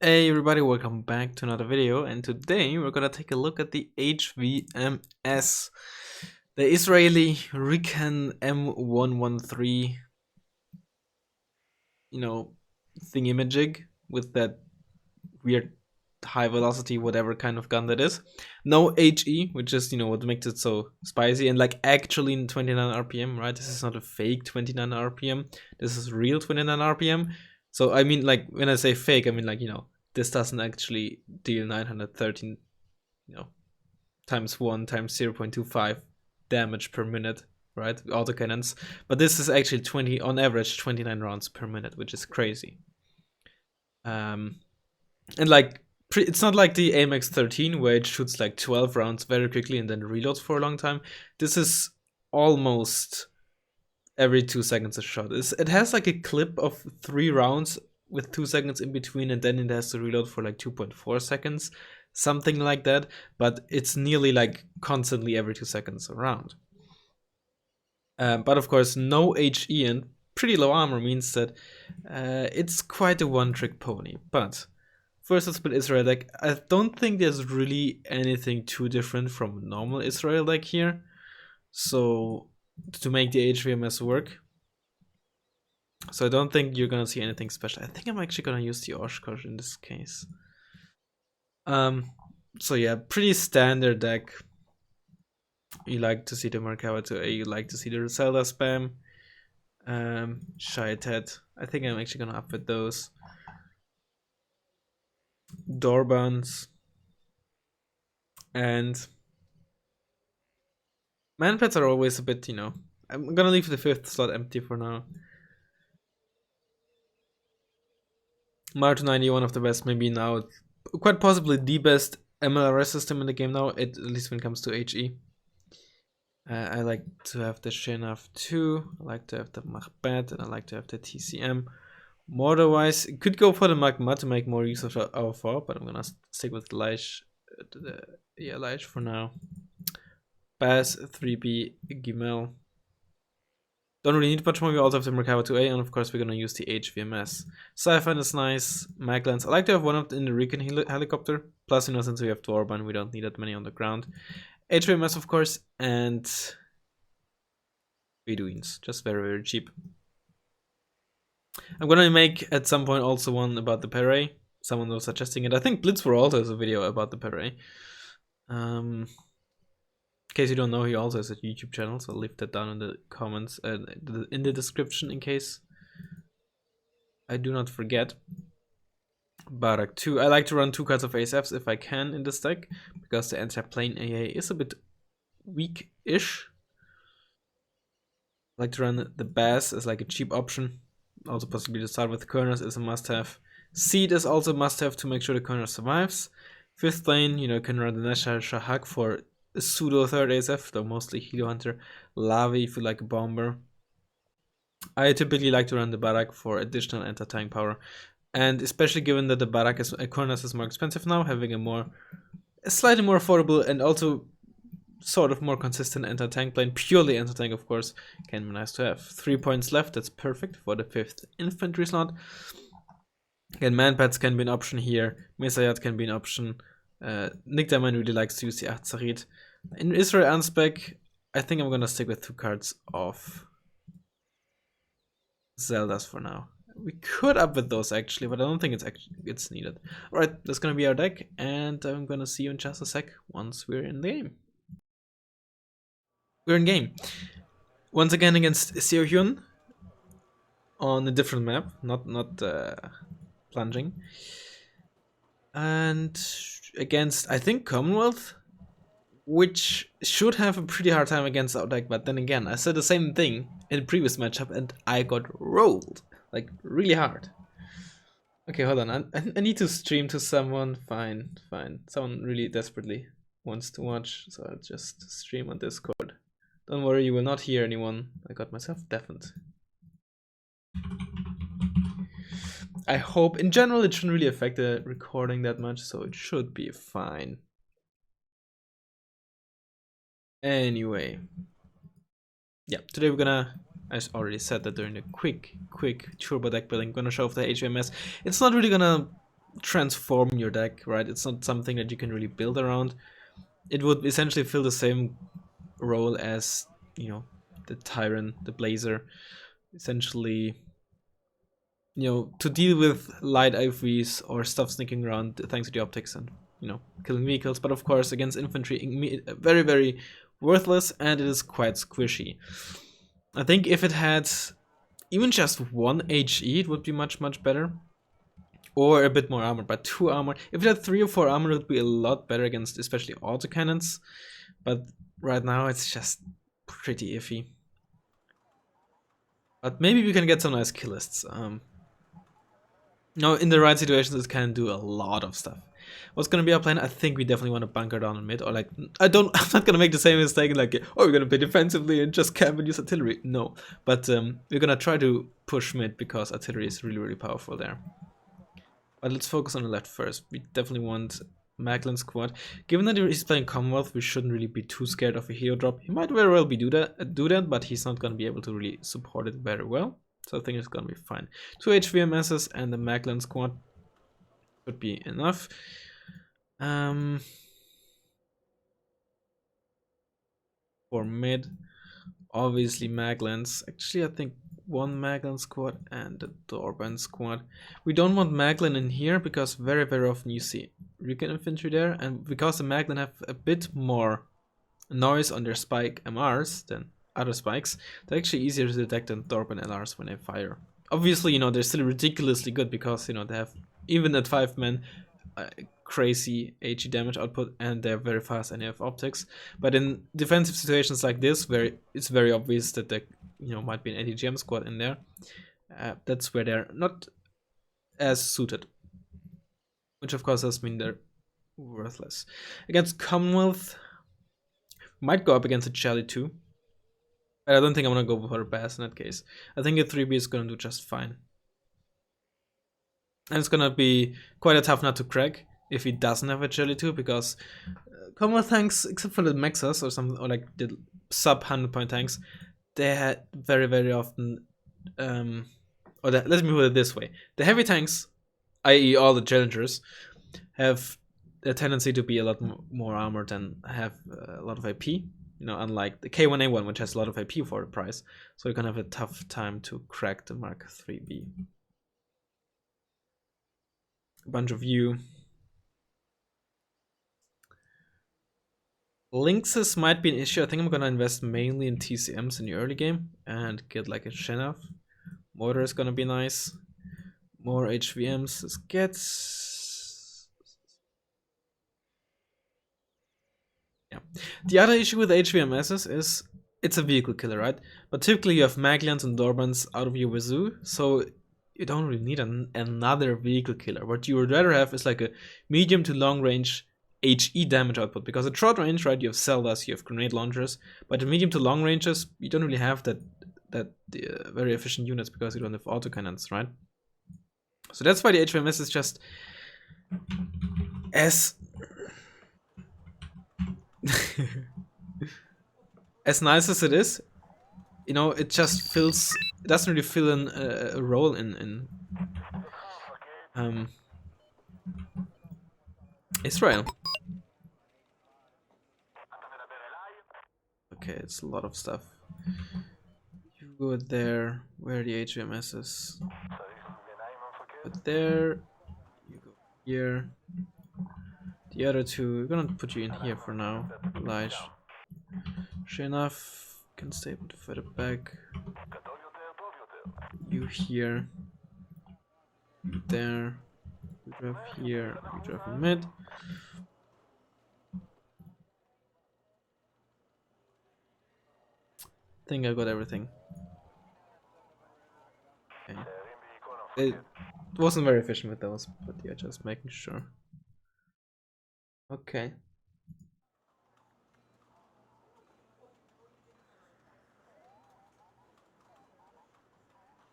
Hey everybody, welcome back to another video, and today we're gonna take a look at the HVMS, the Israeli Rican M113, thingy-majig with that weird high velocity, whatever kind of gun that is. No HE, which is, what makes it so spicy, and like actually in 29 RPM, right? This is not a fake 29 RPM, this is real 29 RPM. So I mean, like, when I say fake, I mean, like, this doesn't actually deal 913, times 1 times 0.25 damage per minute, right? Autocannons. But this is actually 20, on average, 29 rounds per minute, which is crazy. And like, it's not like the AMX 13 where it shoots like 12 rounds very quickly and then reloads for a long time. This is almost every 2 seconds a shot. It has like a clip of 3 rounds with 2 seconds in between, and then it has to reload for like 2.4 seconds, something like that. But it's nearly like constantly every 2 seconds around. But of course, no HE and pretty low armor means that it's quite a one-trick pony. But first, let's put Israel deck. I don't think there's really anything too different from normal Israel deck here. So to make the HVMS work. So I don't think you're gonna see anything special. I think I'm actually gonna use the Oshkosh in this case. So yeah, pretty standard deck. You like to see the Merkava 2A, you like to see the Zelda spam. Shy Ted. I think I'm actually gonna up with those. Doorbuns. And manpads are always a bit, I'm gonna leave the 5th slot empty for now. Mario 290, one of the best, maybe now, quite possibly the best MLRS system in the game now, at least when it comes to HE. I like to have the Shenaf 2, I like to have the Macbeth, and I like to have the TCM. Mortar-wise, could go for the Magma to make more use of our 4, but I'm gonna stick with Leish, Leish for now. Bass, 3B, Gimel. Don't really need much more, we also have the Merkava 2A, and of course we're gonna use the HVMS. Siphon is nice, Maglans. I like to have one of in the Recon helicopter, plus, since we have Dwarban, we don't need that many on the ground. HVMS, of course, and Bedouins, just very, very cheap. I'm gonna make at some point also one about the Pere. Someone was suggesting it. I think Blitzwar also has a video about the Pere. In case you don't know, he also has a YouTube channel, so I'll leave that down in the comments, in the description, in case I do not forget. Barak 2. I like to run 2 cards of ASFs if I can in this deck, because the anti-plane AA is a bit weak-ish. I like to run the Bass as like a cheap option. Also possibly to start with Kerners is a must-have. Seed is also a must-have to make sure the Kerner survives. 5th lane, can run the Nashar Shahak for a pseudo 3rd ASF, though mostly Helo Hunter. Lavi if you like a bomber. I typically like to run the Barak for additional anti-tank power. And especially given that the Barak is Kerners is more expensive now, having a slightly more affordable and also sort of more consistent anti-tank plane, purely anti-tank of course, can be nice to have. 3 points left, that's perfect for the 5th infantry slot. Again, manpads can be an option here, Mesayat can be an option. Nick Diamond really likes to use the Azarit. In Israel Anspec, I think I'm gonna stick with 2 cards of Zeldas for now. We could up with those actually, but I don't think it's needed. Alright, that's gonna be our deck, and I'm gonna see you in just a sec once we're in the game. We're in game. Once again against Seohyun on a different map, not plunging. And against, I think, Commonwealth, which should have a pretty hard time against our deck, but then again, I said the same thing in the previous matchup and I got rolled, like, really hard. Okay, hold on, I need to stream to someone. Fine. Someone really desperately wants to watch, so I'll just stream on Discord. Don't worry, you will not hear anyone. I got myself deafened. I hope, in general, it shouldn't really affect the recording that much, so it should be fine. Anyway. Yeah, today we're gonna, I already said that during the quick turbo deck building, gonna show off the HVMS. It's not really gonna transform your deck, right? It's not something that you can really build around. It would essentially fill the same role as, you know, the Tyrant, the Blazer. Essentially, you know, to deal with light IVs or stuff sneaking around thanks to the optics and, you know, killing vehicles. But of course, against infantry, very, very worthless, and it is quite squishy. I think if it had even just 1 HE, it would be much, much better. Or a bit more armor, but 2 armor. If it had 3 or 4 armor, it would be a lot better against especially autocannons. But right now, it's just pretty iffy. But maybe we can get some nice kill lists. No, in the right situations, it can do a lot of stuff. What's gonna be our plan? I think we definitely want to bunker down in mid, or like, I'm not gonna make the same mistake like, oh, we're gonna play defensively and just camp and use artillery. No, but we're gonna try to push mid because artillery is really, really powerful there. But let's focus on the left first. We definitely want Maglin's squad. Given that he's playing Commonwealth, we shouldn't really be too scared of a hero drop. He might very well do that, but he's not gonna be able to really support it very well. So I think it's gonna be fine. 2 HVMSs and the Maglin squad should be enough. For mid, obviously Maglins. Actually, I think 1 Maglin squad and the Dorban squad. We don't want Maglin in here because very, very often you see Recon infantry there, and because the Maglin have a bit more noise on their spike MRs than other spikes, they're actually easier to detect than Dorban LRs when they fire. Obviously, you know, they're still ridiculously good because, you know, they have, even at 5 men, crazy HE damage output, and they're very fast and they have optics. But in defensive situations like this, where it's very obvious that there, you know, might be an anti-GM squad in there, that's where they're not as suited. Which of course does mean they're worthless. Against Commonwealth, might go up against a Charlie too. I don't think I'm gonna go for a Bass in that case. I think a 3B is gonna do just fine. And it's gonna be quite a tough nut to crack if he doesn't have a Jelly 2, because Commonwealth tanks, except for the Mexas or something, or like the sub 100-point tanks, they had very, very often, let me put it this way: the heavy tanks, i.e., all the challengers, have a tendency to be a lot more armored and have a lot of AP. You know, unlike the K1A1, which has a lot of AP for the price, so you're gonna have a tough time to crack the Mark 3B. A bunch of you. Lynxes might be an issue. I think I'm gonna invest mainly in TCMs in the early game and get like a Shenaf. Mortar is gonna be nice. More HVMs. Let's get. Yeah. The other issue with HVMSs is it's a vehicle killer, right? But typically you have Maglians and Dorbans out of your wazoo, so you don't really need another vehicle killer. What you would rather have is like a medium to long range HE damage output, because at short range, right, you have Zeldas, you have grenade launchers, but at medium to long ranges, you don't really have that very efficient units because you don't have autocannons, right? So that's why the HVMS is just as as nice as it is, you know, it just fills. It doesn't really fill in a role in Israel. Okay, it's a lot of stuff. You go there, where the HVMS is. But there, you go here. The other two, we're gonna put you in here for now. Lige. Sure enough, can stay a bit further back. You here. You there. You drive here. You drive in mid. I think I got everything. Okay. It wasn't very efficient with those, but yeah, just making sure. Okay.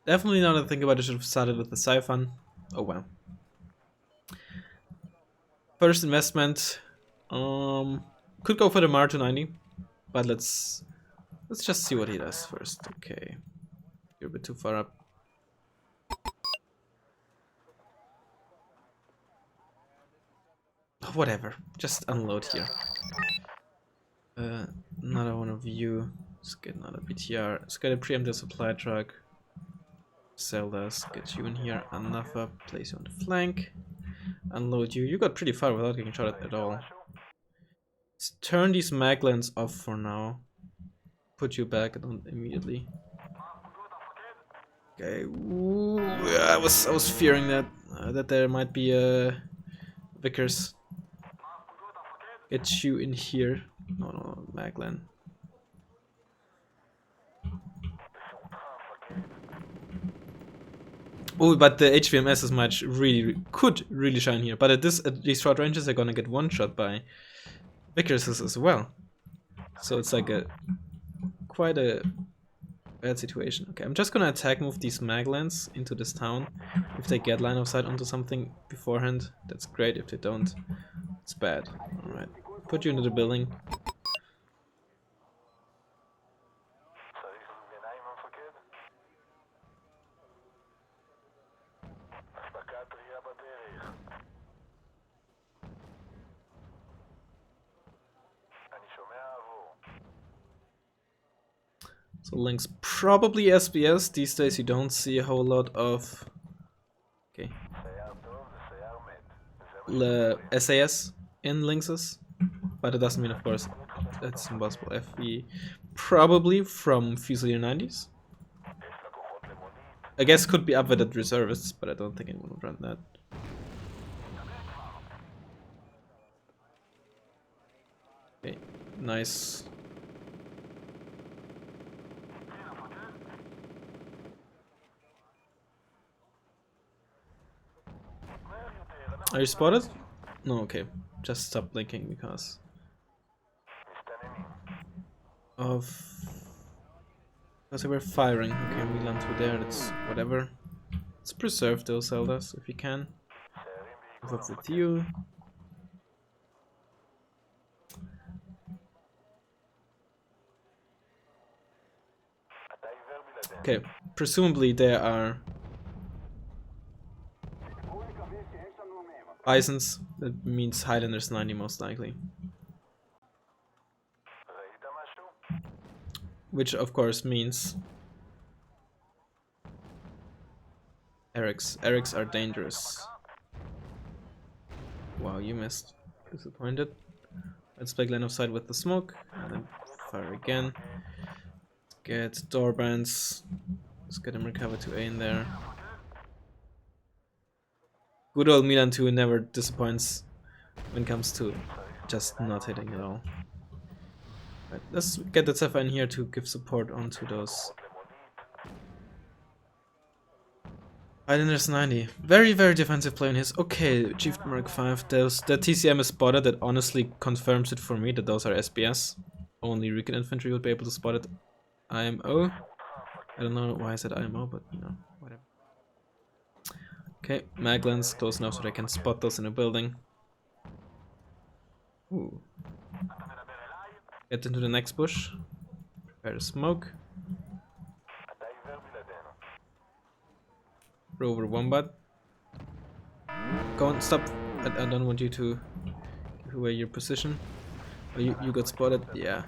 Definitely now that I think about it, I should have started with the Seohyun. Oh well. First investment. Could go for the Mar 290, but let's just see what he does first. Okay. You're a bit too far up. whatever. Just unload here. Another one of you. Let's get another BTR. Let's get a preemptive supply truck. Sell this. Get you in here. Another. Place you on the flank. Unload you. You got pretty far without getting shot at all. Let's turn these maglands off for now. Put you back immediately. Okay. Ooh, I was fearing that there might be a Vickers. Get you in here. No, Maglan. Oh, but the HVMS is much could really shine here. But at these short ranges, they're gonna get one shot by Vickers as well. So it's like quite a bad situation. Okay, I'm just gonna attack move these Maglands into this town. If they get line of sight onto something beforehand, that's great. If they don't, it's bad. Alright, put you into the building. So links probably SBS. These days you don't see a whole lot of SAS in Lynxes, but it doesn't mean, of course, it's impossible. FV probably from Fusilier 90s. I guess could be updated reservists, but I don't think anyone would run that. Okay, nice. Are you spotted? No, okay. Just stop blinking because they were firing. Okay, we land through there, that's whatever. Let's preserve those Zeldas if you can. Move up with you. Okay, presumably there are Bisons, that means Highlanders 90 most likely. Which of course means Erics. Erics are dangerous. Wow, you missed. Disappointed. Let's back line of sight with the smoke, and then fire again. Get Doorbands. Let's get him recovered to A in there. Good old Milan 2 never disappoints when it comes to just not hitting at all. Right, let's get the Zephyr in here to give support onto those Islanders 90. Very, very defensive play on his. Okay, Chief Mark 5. The TCM is spotted. That honestly confirms it for me that those are SBS. Only Recon Infantry would be able to spot it. IMO. I don't know why I said IMO, but you know, whatever. Okay, Maglands close enough so that I can spot those in a building. Ooh. Get into the next bush. Prepare the smoke. Rover Wombat. Go on, stop. I don't want you to give away your position. Oh, you got spotted? Yeah.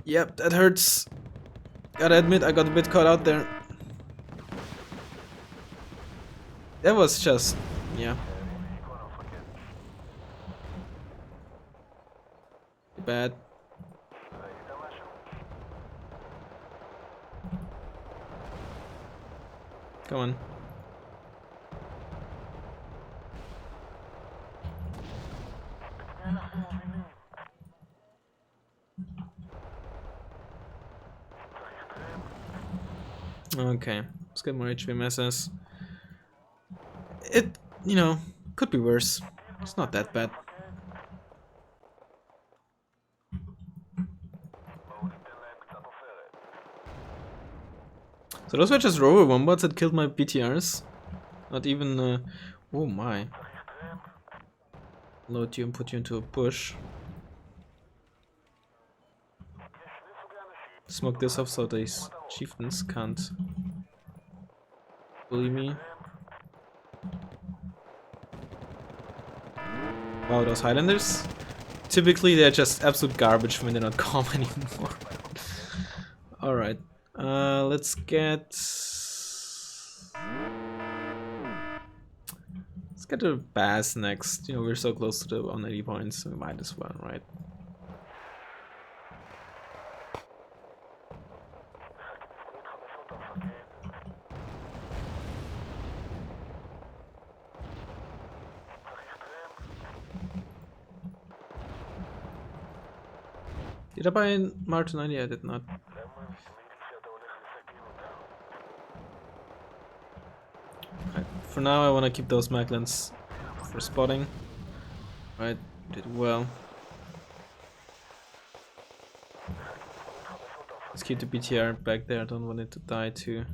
Yep, that hurts. Gotta admit, I got a bit caught out there. That was just, yeah. Bad. Come on. Okay, let's get more HVMSs. It, you know, could be worse. It's not that bad. So those were just rover wombats that killed my BTRs. Not even, oh my. Load you and put you into a bush. Smoke this off so these chieftains can't bully me. Wow, those Highlanders. Typically they're just absolute garbage when they're not calm anymore. Alright. Let's get a Bass next. You know, we're so close to the 180 points, so we might as well, right? Did I buy March 90? I did not. Right. For now I want to keep those Maglans for spotting. Right, did well. Let's keep the BTR back there, I don't want it to die to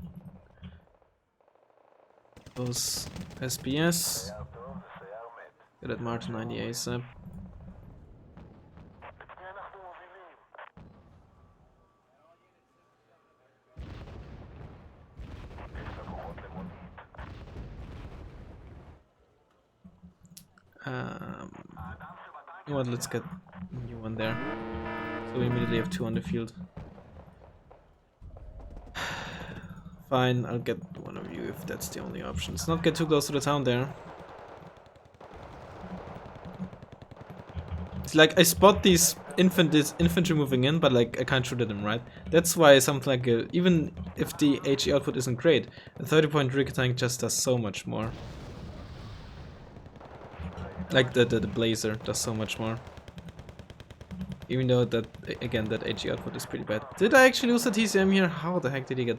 those SBS. Get at March 90 ASAP. You know what, let's get a new one there. So we immediately have 2 on the field. Fine, I'll get one of you if that's the only option. Let's not get too close to the town there. It's like I spot these infantry moving in, but like I can't shoot at them, right? That's why something like even if the HE output isn't great, a 30-point Riga tank just does so much more. Like the Blazer does so much more. Even though that, again, that HE output is pretty bad. Did I actually lose the TCM here? How the heck did he get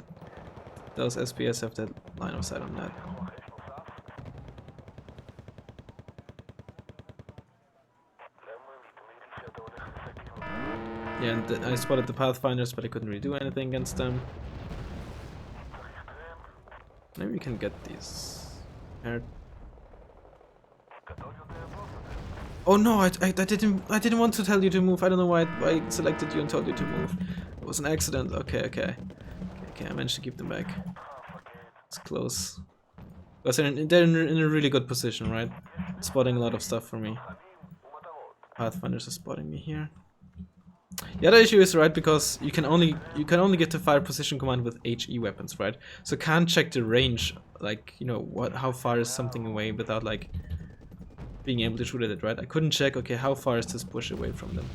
those SPS have that line of sight on that? Yeah, and I spotted the Pathfinders, but I couldn't really do anything against them. Maybe we can get these paired. Oh no, I didn't want to tell you to move. I don't know why I selected you and told you to move. It was an accident. Okay, I managed to keep them back. It's close. Because they're in a really good position, right? Spotting a lot of stuff for me. Pathfinders are spotting me here. The other issue is, right, because you can only get to fire position command with HE weapons, right? So can't check the range, like, you know, how far is something away without like being able to shoot at it, right? I couldn't check, okay, how far is this bush away from them?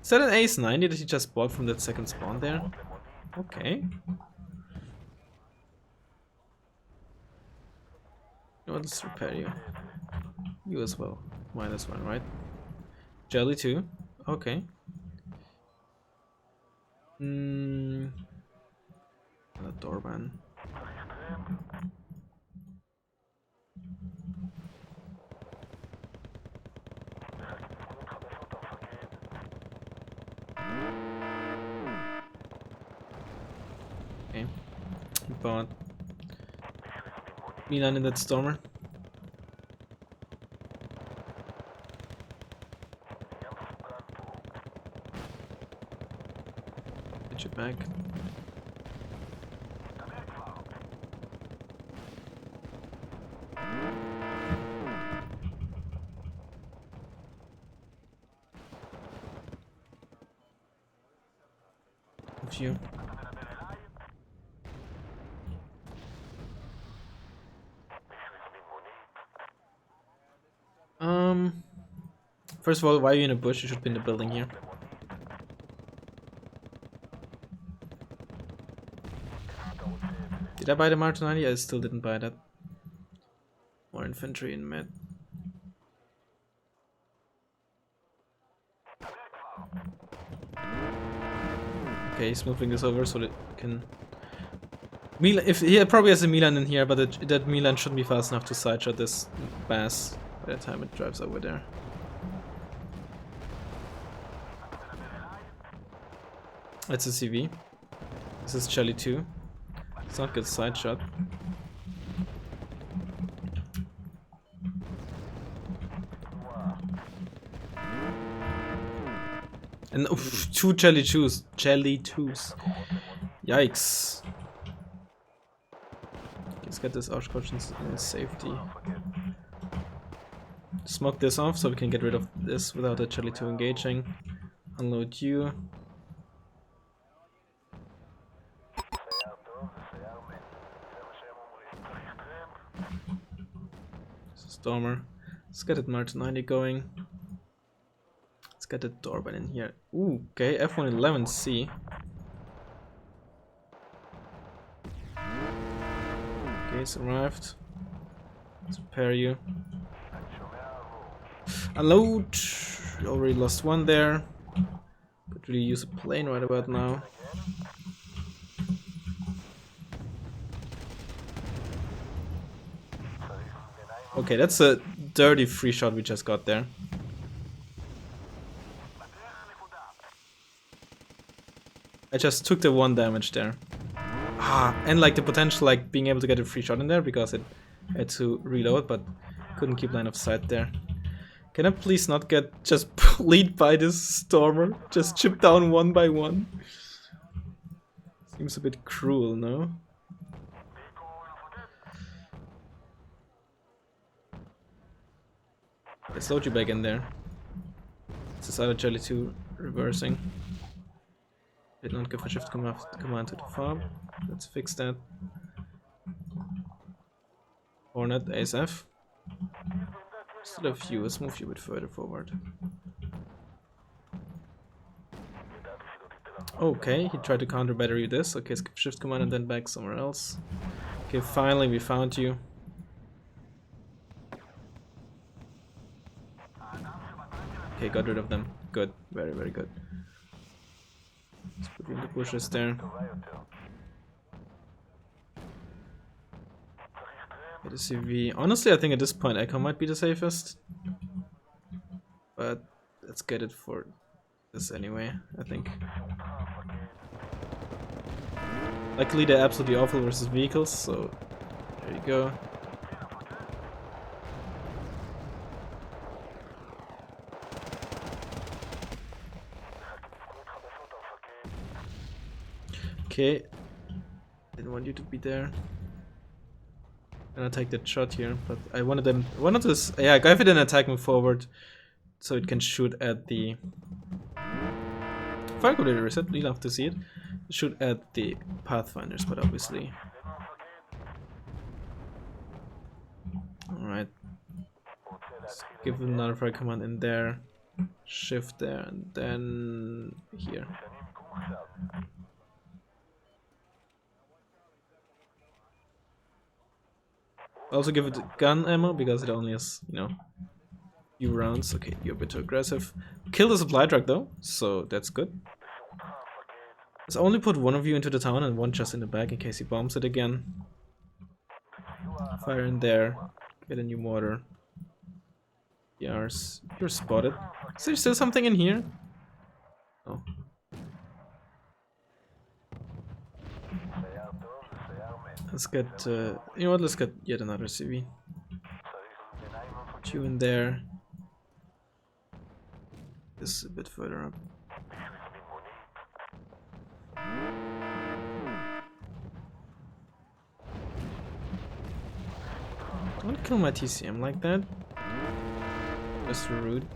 Is that an Ace 90 that he just bought from that second spawn there? Okay. You know, let's repair you. You as well. Might as well, right? Jelly too. Okay. Another Dorban. Okay. But Milan in that Stormer. Get you back. With you. First of all, why are you in a bush? You should be in the building here. Did I buy the March 90? I still didn't buy that. More infantry in mid. Okay, he's moving this over so that can. Milan, if he probably has a Milan in here, but that Milan shouldn't be fast enough to sideshot this Bass by the time it drives over there. That's a CV. This is Charlie 2. It's not good side shot. And oof, 2 Charlie 2s. Charlie 2s. Yikes. Let's get this Oshkosh in safety. Smoke this off so we can get rid of this without the Charlie 2 engaging. Unload you. Stormer. Let's get it March 90 going. Let's get the doorbell in here. Ooh, okay, F111C. Okay, it's arrived. Let's repair you. Unload! Already lost one there. Could really use a plane right about now. Okay, that's a dirty free shot we just got there. I just took the 1 damage there. Ah, and like the potential like being able to get a free shot in there because it had to reload, but couldn't keep line of sight there. Can I please not get just bullied by this Stormer? Just chip down 1 by 1? Seems a bit cruel, no? I slowed you back in there. It's this other Jelly 2 reversing. Did not give a shift command to the fob. Let's fix that. Hornet, ASF. Still a few, let's move you a bit further forward. Okay, he tried to counter battery this. Okay, skip shift command and then back somewhere else. Okay, finally we found you. Okay, got rid of them. Good, very, very good. Let's put you in the bushes there. Get a CV. Honestly, I think at this point Echo might be the safest. But let's get it for this anyway, I think. Luckily they're absolutely awful versus vehicles, so there you go. Okay, didn't want you to be there. Gonna take that shot here, but I wanted to, yeah, go ahead and attack him forward so it can shoot at the fire code reset. You'll have to see it. Shoot at the Pathfinders, but obviously. Alright. Give another fire command in there. Shift there, and then here. Also give it gun ammo because it only has, you know, few rounds. Okay, you're a bit too aggressive. Kill the supply truck though, so that's good. Let's only put 1 of you into the town and 1 just in the back in case he bombs it again. Fire in there. Get a new mortar. Yars, you're spotted. Is there still something in here? Oh. Let's get, you know what, let's get yet another CV. 2 in there. This is a bit further up. Don't kill my TCM like that. Just rude.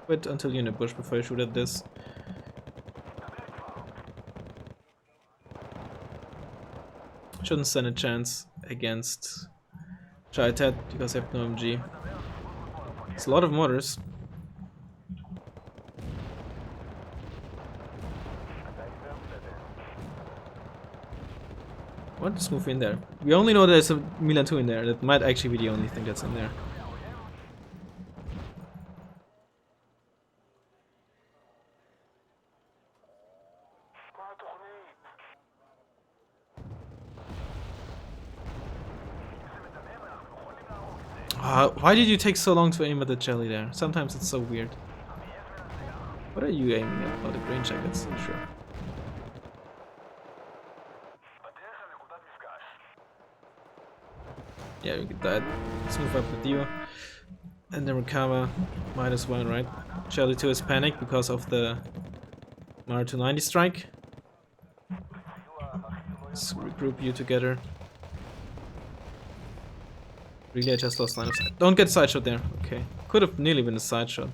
Wait until you're in the bush before I shoot at this. Shouldn't stand a chance against Chaitet because I have no MG. It's a lot of mortars. What? Just move in there. We only know there's a Milan 2 in there. That might actually be the only thing that's in there. Why did you take so long to aim at the jelly there? Sometimes it's so weird. What are you aiming at? Oh, the green jackets, I'm sure. Yeah, we get that. Let's move up with you. And then recover. -1, right? Jelly 2 is panicked because of the Mar 290 strike. Let's regroup you together. Really, I just lost line of sight. Don't get side shot there. Okay. Could have nearly been a side shot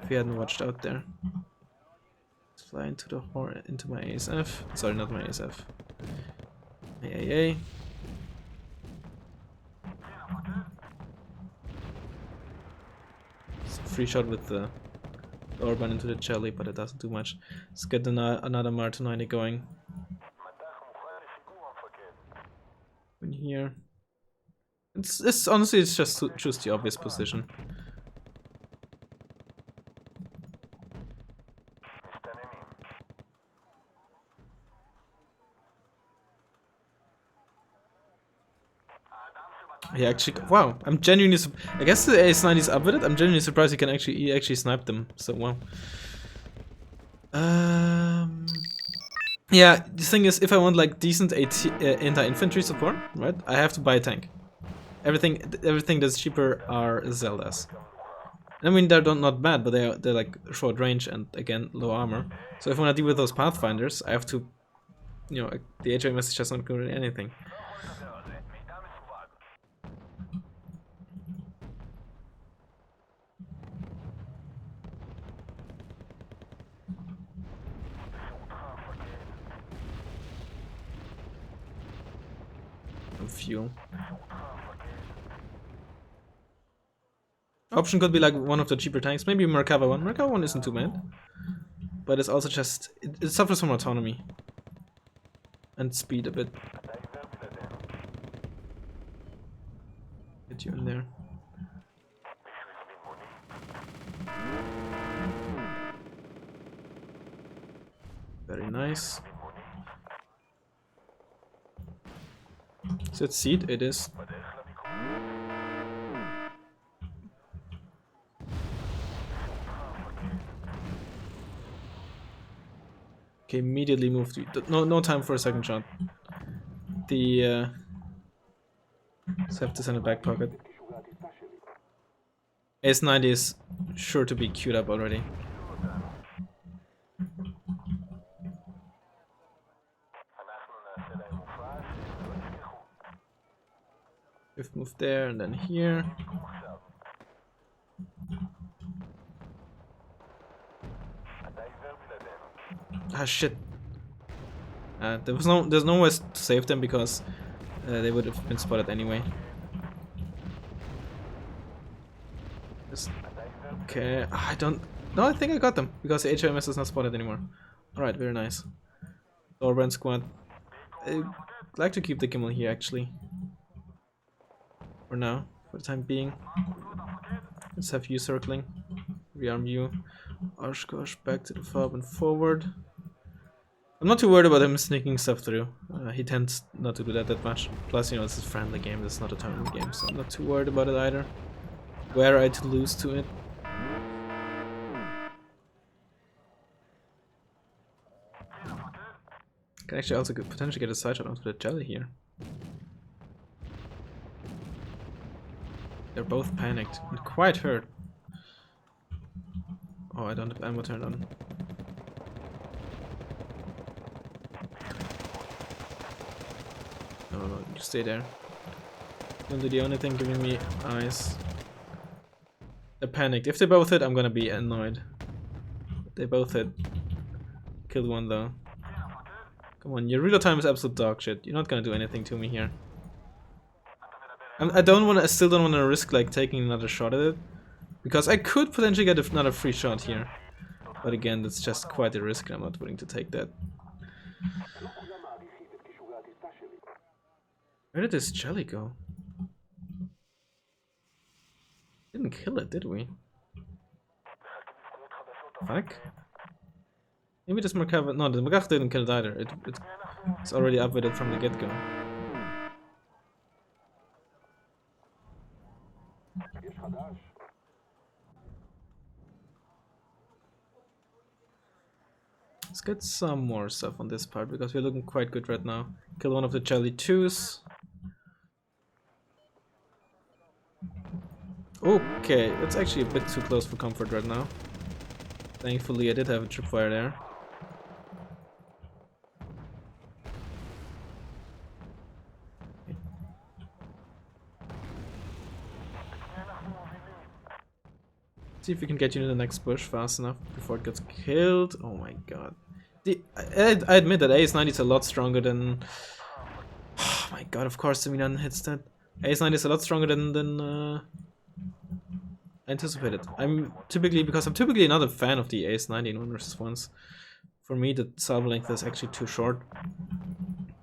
if he hadn't watched out there. Let's fly into the horn, into my ASF. Sorry, not my ASF. My AA. It's a free shot with the Orban into the jelly, but it doesn't do much. Let's get another Mar 290 going. In here. It's honestly, it's just to choose the obvious position. He actually, wow! I'm genuinely. I guess the AS90 is up with it. I'm genuinely surprised he actually sniped them. So wow. Yeah, the thing is, if I want like decent anti-infantry support, right, I have to buy a tank. Everything that's cheaper are Zeldas. I mean, they're not bad, but they're like short range and again low armor. So if I want to deal with those Pathfinders, I have to, you know, the HVMS is just not good at anything. Fuel. Option could be like one of the cheaper tanks, maybe Merkava 1. Merkava 1 isn't too bad, but it's also just it suffers from autonomy and speed a bit. Get you in there. Very nice. Is it seed? It is. Okay, immediately move to no time for a second shot. The just have this in the back pocket. S90 is sure to be queued up already. We've moved there and then here. Ah shit. There's no way to save them because they would have been spotted anyway. Okay, I don't. No, I think I got them because the HVMS is not spotted anymore. Alright, very nice. Orban squad. I'd like to keep the Kimmel here actually. For now, for the time being. Let's have you circling. Rearm you. Oshkosh back to the fob and forward. I'm not too worried about him sneaking stuff through. He tends not to do that much. Plus, you know, this is a friendly game, this is not a tournament game, so I'm not too worried about it either. Were I to lose to it. Can actually also potentially get a side shot onto the jelly here. They're both panicked and quite hurt. Oh, I don't have ammo turned on. No, you stay there. Don't do the only thing giving me eyes. They're panicked. If they both hit, I'm gonna be annoyed. They both hit. Killed one though. Come on, your reload time is absolute dog shit. You're not gonna do anything to me here. I still don't wanna risk like taking another shot at it. Because I could potentially get another free shot here. But again, that's just quite a risk and I'm not willing to take that. Where did this jelly go? Didn't kill it, did we? Fuck. Maybe this Merkava. No, the Merkava didn't kill it either. It's already up with it from the get-go. Let's get some more stuff on this part because we're looking quite good right now. Kill one of the jelly 2s. Okay, that's actually a bit too close for comfort right now. Thankfully I did have a tripwire there. See if we can get you in the next bush fast enough before it gets killed. Oh my god. I admit that Ace 90 is a lot stronger than... Oh my god, of course the Milan hits that. Ace 90 is a lot stronger than anticipated. I'm typically not a fan of the Ace 90 in 1 vs 1s. For me, the salvo length is actually too short.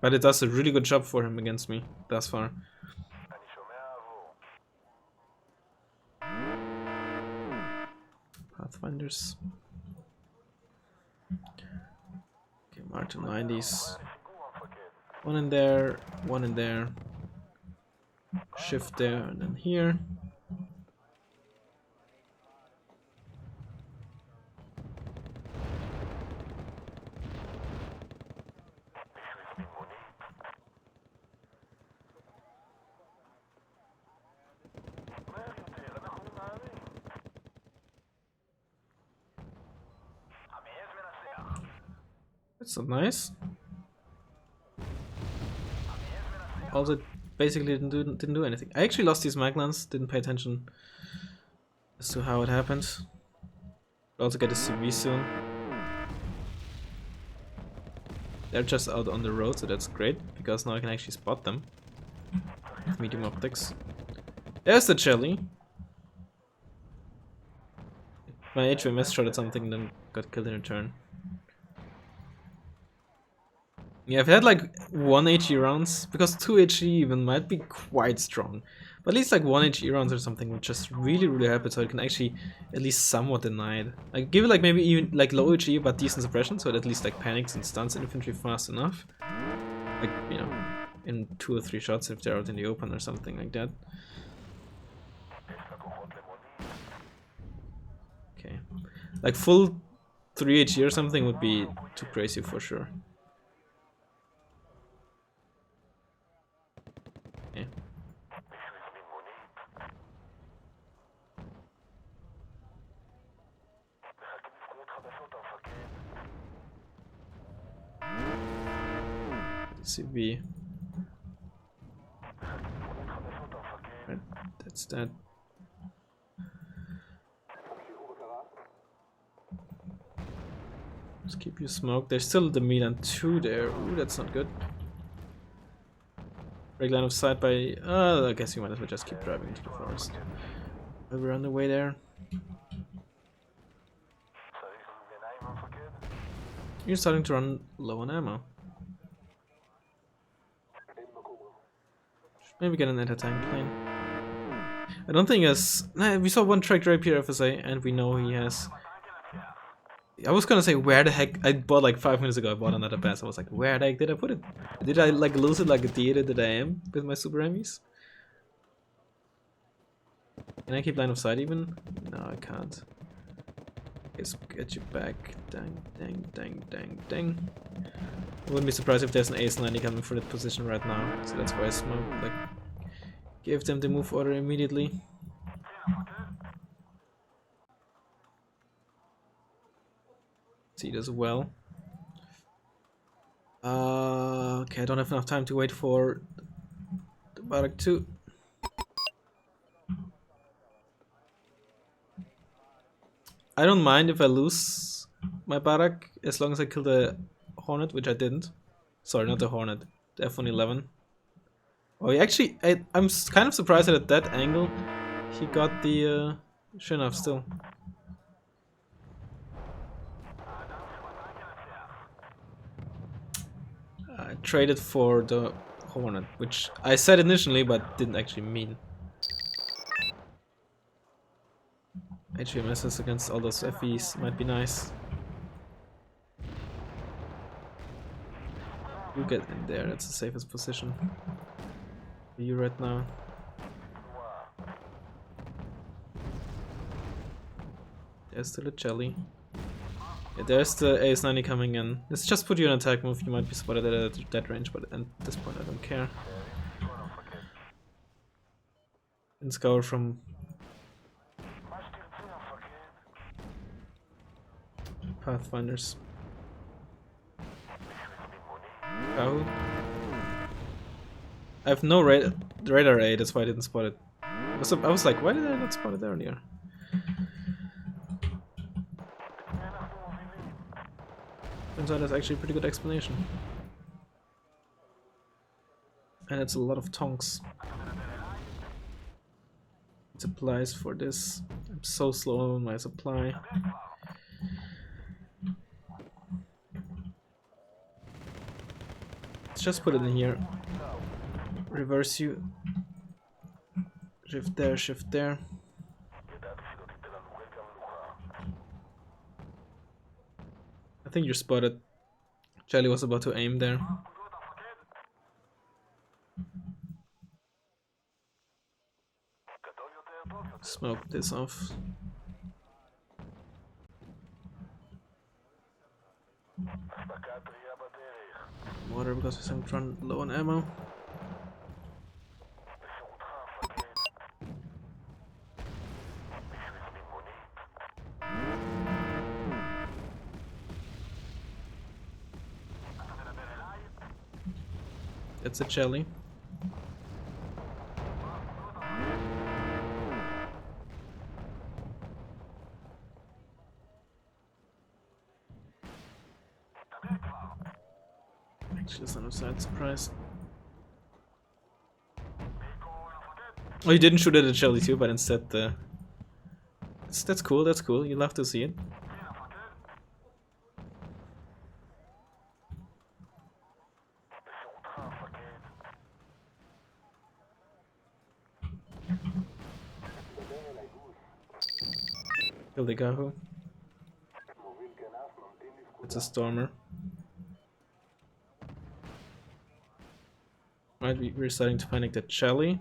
But it does a really good job for him against me thus far. Pathfinders. Okay, Martin 90s. One in there, one in there. Shift there, and then here. That's not nice. Also, basically didn't do anything. I actually lost these maglans, didn't pay attention as to how it happened. We'll also get a CV soon. They're just out on the road, so that's great, because now I can actually spot them with medium optics. There's the jelly. My HVMS shot at something and then got killed in return. Yeah, I've had like 1 HE rounds, because 2 HE even might be quite strong. But at least like 1 HE rounds or something would just really help it, so it can actually at least somewhat deny it. Like give it like maybe even like low HE but decent suppression, so it at least like panics and stuns infantry fast enough. Like, you know, in 2 or 3 shots if they're out in the open or something like that. Okay. Like full 3 HE or something would be too crazy for sure. CV. Right, that's that. Just keep you smoked. There's still the Milan 2 there. Ooh, that's not good. Break line of sight by... I guess you might as well just keep driving into the forest. But we're on the way there. You're starting to run low on ammo. Maybe get an anti-tank plane. I don't think we saw one tracked Rapier FSA and we know he has... I was gonna say where the heck... I bought like 5 minutes ago, I bought another pass. I was like, where the heck did I put it? Did I like lose it like a theater that I am with my super enemies? Can I keep line of sight even? No, I can't. Let's get you back. Dang, dang, dang, dang, dang. I wouldn't be surprised if there's an Ace 90 coming for that position right now. So that's why I smoked, like, gave them the move order immediately. See it as well. Okay, I don't have enough time to wait for the Barak 2. I don't mind if I lose my Barak as long as I kill the Hornet, which I didn't. Sorry, not the Hornet, the F111. Oh, he actually, I'm kind of surprised that at that angle he got the Shinaf still. I traded for the Hornet, which I said initially but didn't actually mean. HVMSs against all those FEs might be nice. You get in there, that's the safest position for you right now. There's still a jelly. Yeah, there's the Ace 90 coming in. Let's just put you in attack move, you might be spotted at that range, but at this point I don't care. And scour from Pathfinders. Oh. I have no radar A, that's why I didn't spot it. I was like, why did I not spot it earlier? Turns out that's actually a pretty good explanation. And it's a lot of tonks. Supplies for this. I'm so slow on my supply. Let's just put it in here. Reverse you. Shift there, shift there. I think you're spotted. Charlie was about to aim there. Smoke this off. Water because I'm trying low on ammo. That's a jelly. Actually, it's not a side surprise. Oh, you didn't shoot at the jelly too, but instead the. That's cool. That's cool. You love to see it. Kill the Gahu. It's a stormer. Right, we're starting to panic the Shelly.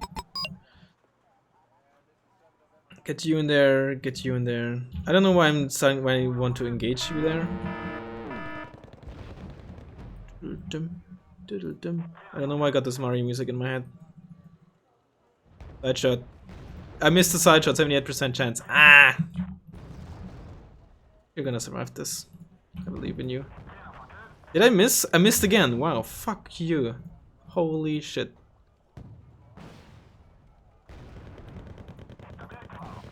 Get you in there, get you in there. I don't know why I'm starting, why I want to engage you there. I don't know why I got this Mario music in my head. Side shot. I missed the side shot, 78% chance. Ah! You're gonna survive this. I believe in you. Did I miss? I missed again. Wow, fuck you. Holy shit.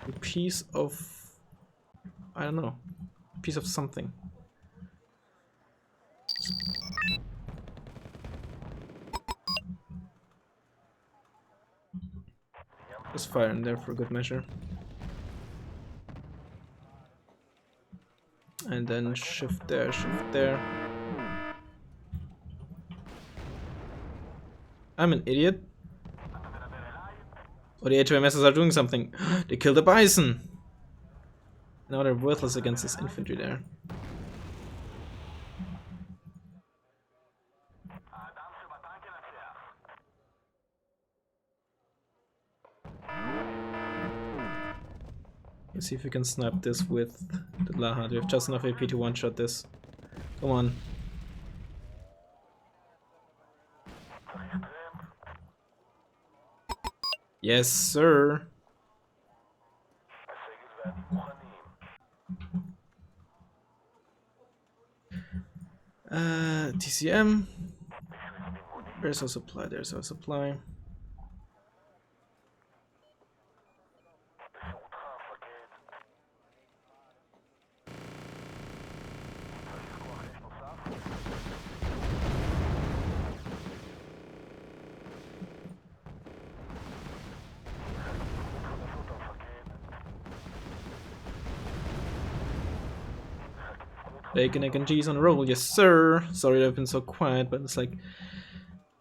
A piece of... I don't know. A piece of something. Just fire in there for good measure. And then shift there, shift there. I'm an idiot. Oh, the HVMSs are doing something. They killed a bison! Now they're worthless against this infantry there. Let's see if we can snipe this with the Laha. We have just enough AP to one-shot this. Come on. Yes, sir. TCM. There's our supply, there's our supply. Bacon, egg, and cheese on a roll, yes sir! Sorry that I've been so quiet, but it's like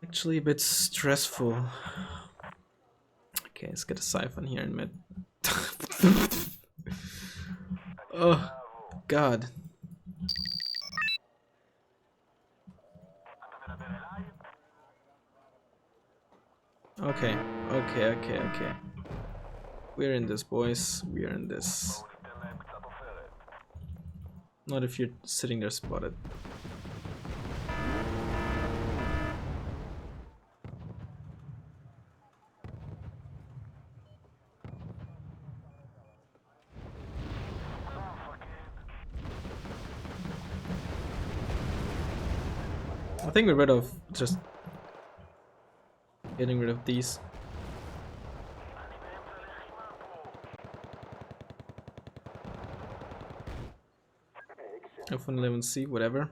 actually a bit stressful. Okay, let's get a siphon here in mid. Oh, God. Okay, okay. We're in this, boys. We are in this. Not if you're sitting there spotted. I think we're rid of just getting rid of these. F111C, whatever.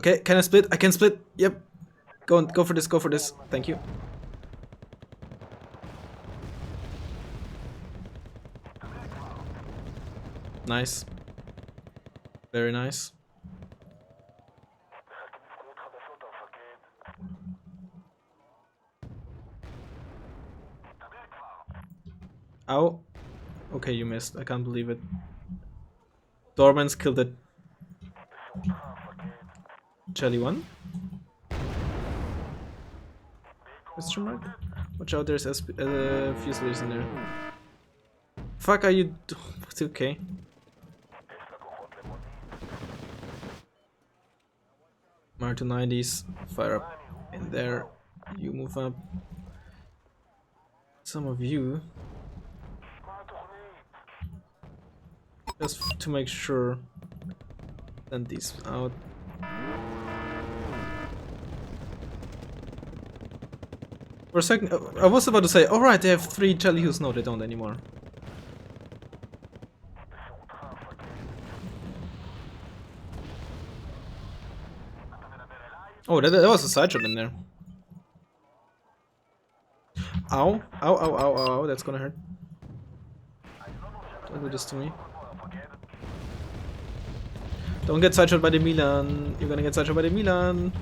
Okay, can I split? I can split. Yep. Go for this. Go for this. Thank you. Nice. Very nice. Ow. Okay, you missed. I can't believe it. Dormans killed it. Jelly one. Question mark? Watch out, there's Fusiliers in there. Fuck are you? It's okay. Mark to 90s. Fire up in there. You move up. Some of you. Just to make sure. Send these out. For a second, I was about to say, alright, they have 3 Jellyhoos. No, they don't anymore. Oh, that was a side shot in there. Ow, ow, ow, ow, ow, that's gonna hurt. Don't do this to me. Don't get side shot by the Milan. You're gonna get side shot by the Milan.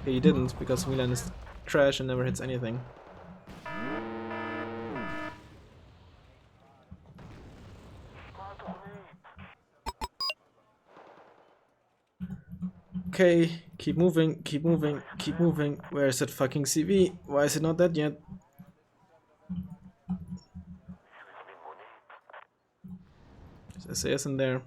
Okay, you didn't, because Milan is trash and never hits anything. Okay, keep moving, keep moving, keep moving. Where is that fucking CV? Why is it not dead yet? There's SAS in there.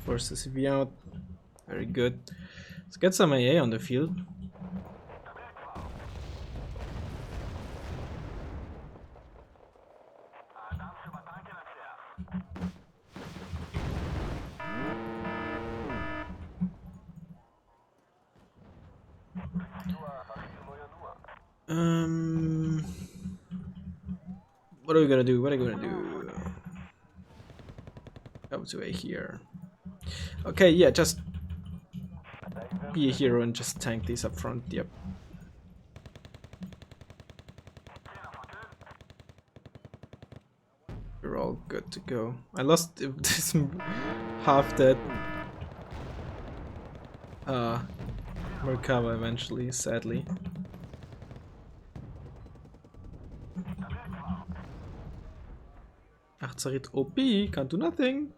Force the CV out. Very good. Let's get some AA on the field. What are we gonna do? What are we gonna do? Come to A here. Okay, yeah, just be a hero and just tank these up front. Yep. We're all good to go. I lost this half dead Merkava eventually, sadly. Achzarit OP, can't do nothing.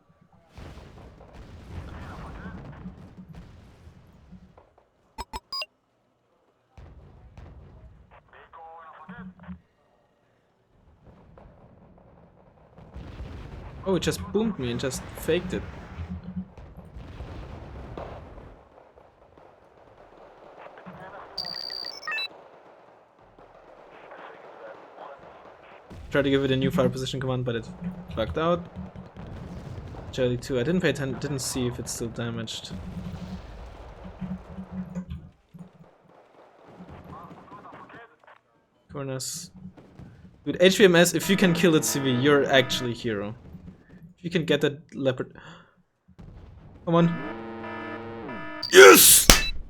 Oh, it just boomed me and just faked it. Try to give it a new fire position command, but it bugged out. Jelly 2. I didn't pay attention, didn't see if it's still damaged. Corners. With HVMS, if you can kill that CV, you're actually a hero. If you can get that leopard. Come on. Yes!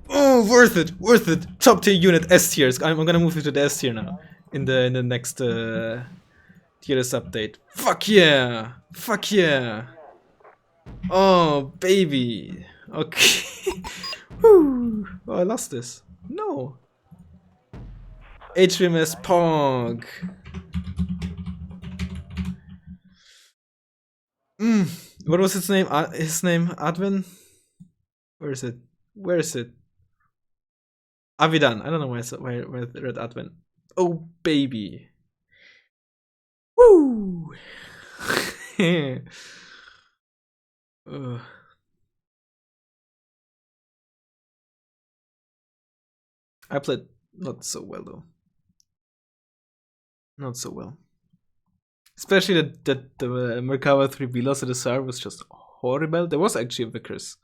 Oh, worth it, worth it. Top tier unit, S tiers. I'm gonna move it to the S tier now. In the next tier list update. Fuck yeah! Fuck yeah! Oh, baby. Okay. Woo. Oh, I lost this. No. HVMS Pog. What was his name? His name Advin? Where is it? Where is it? Avidan. I don't know where I read Advin. Oh baby. Woo. I played not so well though. Not so well. Especially that the Merkava 3 Belos at the SAR was just horrible. There was actually a Vickers.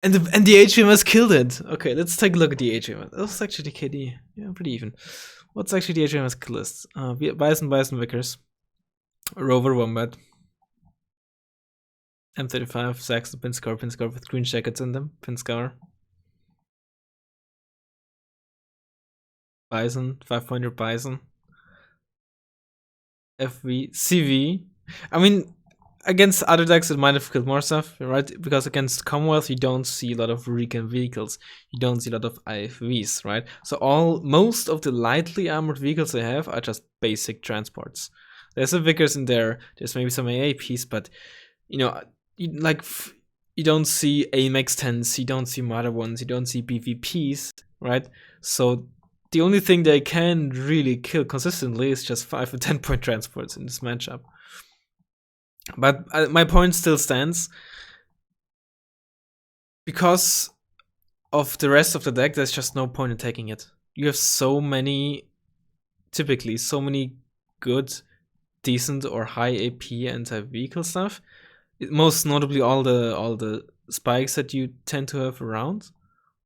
And the HVMS killed it. Okay, let's take a look at the HVMS. That was actually the KD. Yeah, pretty even. What's actually the HVMS kill list? Bison, Vickers. Rover Wombat. M35, Saxon, Pinscar with green jackets in them. Pinscar. Bison, 5-pointer Bison. FV, CV. I mean, against other decks, it might have killed more stuff, right? Because against Commonwealth, you don't see a lot of recon vehicles. You don't see a lot of IFVs, right? So most of the lightly armored vehicles they have are just basic transports. There's a Vickers in there. There's maybe some AAPs, but you know, you don't see AMX 10s, you don't see Mother ones, you don't see BVPs, right? So the only thing they can really kill consistently is just 5 or 10-point transports in this matchup. But my point still stands. Because of the rest of the deck, there's just no point in taking it. You have typically so many good, decent, or high AP anti-vehicle stuff. Most notably, all the spikes that you tend to have around,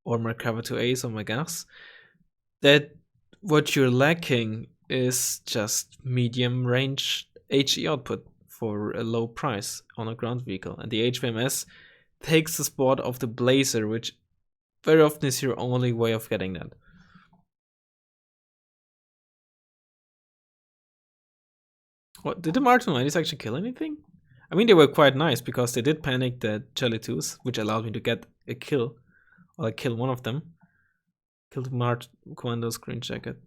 or Merkava 2As or Magas. That what you're lacking is just medium range HE output for a low price on a ground vehicle, and the HVMS takes the spot of the Blazer, which very often is your only way of getting that. What, did the Martin Ladies actually kill anything? I mean, they were quite nice because they did panic the Jelly 2s, which allowed me to get a kill, or like kill one of them. Killed Mart Commando's green jacket.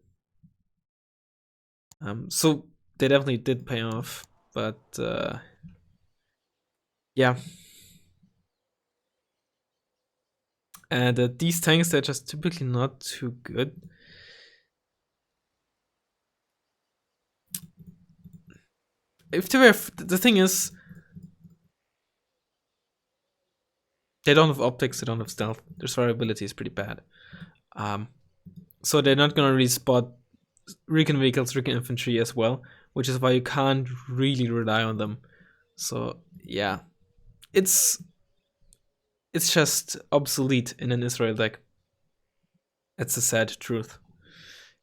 So they definitely did pay off, but yeah. And these tanks, they're just typically not too good. If they were, the thing is, they don't have optics, they don't have stealth. Their survivability is pretty bad. So they're not gonna really spot recon vehicles, recon infantry as well, which is why you can't really rely on them. So yeah, it's just obsolete in an Israel deck. That's the sad truth.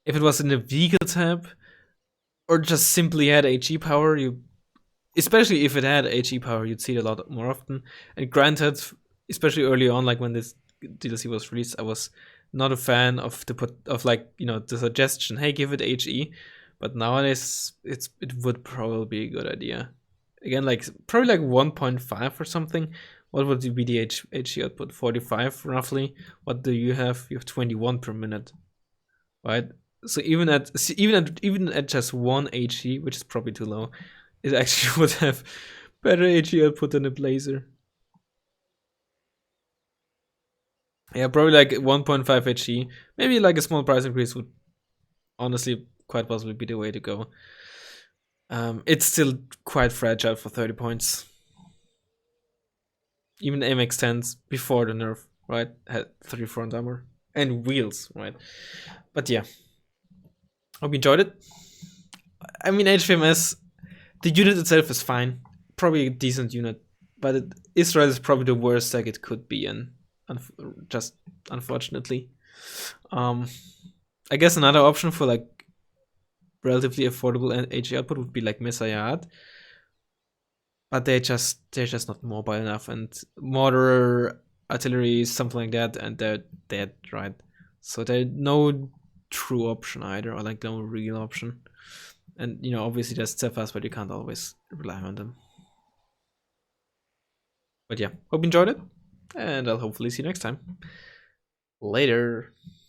If it was in a vehicle tab, or just simply had HE power, especially if it had HE power, you'd see it a lot more often. And granted, especially early on, like when this DLC was released, I was not a fan of the suggestion, hey, give it HE. But nowadays, it would probably be a good idea. Again, probably 1.5 or something. What would be the HE output? 45 roughly. What do you have? You have 21 per minute, right? So even at just 1 HE, which is probably too low, it actually would have better HE output than a Blazer. Yeah, probably 1.5 HE. Maybe a small price increase would honestly quite possibly be the way to go. It's still quite fragile for 30 points. Even AMX 10s before the nerf, right, had 3 front armor and wheels, right? But yeah, hope you enjoyed it. I mean, HVMS, the unit itself is fine, probably a decent unit, but Israel is probably the worst deck it could be in, just unfortunately. I guess another option for relatively affordable HE output would be Messiah, but they're just not mobile enough, and mortar, artillery, something like that, and they're dead, right? So they're no true option either, or no real option. And obviously there's Cephas, but you can't always rely on them. But yeah, hope you enjoyed it, and I'll hopefully see you next time. Later.